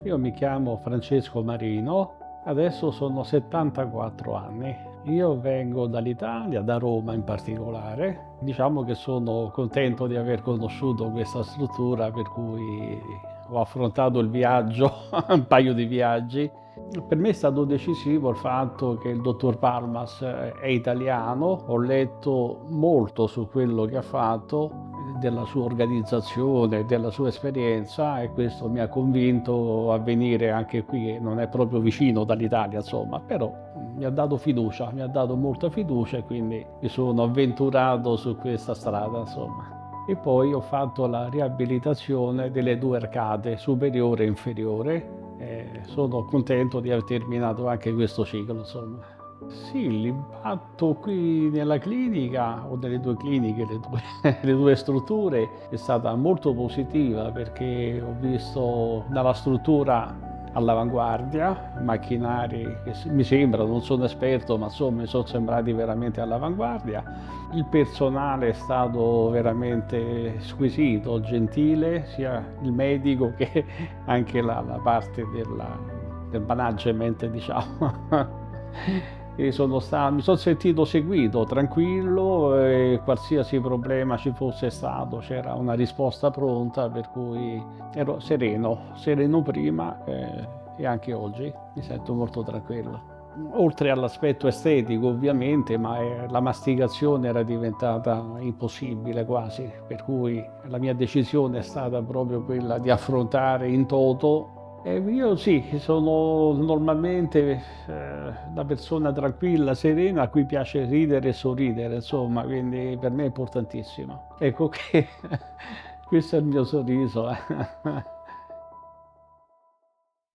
Io mi chiamo Francesco Marino, adesso sono 74 anni. Io vengo dall'Italia, da Roma in particolare. Diciamo che sono contento di aver conosciuto questa struttura per cui ho affrontato il viaggio, un paio di viaggi. Per me è stato decisivo il fatto che il dottor Palmas è italiano, ho letto molto su quello che ha fatto, della sua organizzazione, della sua esperienza, e questo mi ha convinto a venire anche qui, che non è proprio vicino dall'Italia, insomma, però mi ha dato fiducia, mi ha dato molta fiducia e quindi mi sono avventurato su questa strada, insomma. E poi ho fatto la riabilitazione delle due arcate, superiore e inferiore. Sono contento di aver terminato anche questo ciclo, insomma. Sì, l'impatto qui nella clinica o nelle due cliniche, le due strutture, è stata molto positiva perché ho visto dalla struttura all'avanguardia, macchinari che mi sembra, non sono esperto, ma insomma mi sono sembrati veramente all'avanguardia. Il personale è stato veramente squisito, gentile, sia il medico che anche la parte del management, diciamo. Mi sono sentito seguito, tranquillo, e qualsiasi problema ci fosse stato c'era una risposta pronta, per cui ero sereno prima e anche oggi mi sento molto tranquillo. Oltre all'aspetto estetico ovviamente, ma la mastigazione era diventata impossibile quasi, per cui la mia decisione è stata proprio quella di affrontare in toto. Io sì, sono normalmente una persona tranquilla, serena, a cui piace ridere e sorridere, insomma, quindi per me è importantissimo. Ecco che questo è il mio sorriso.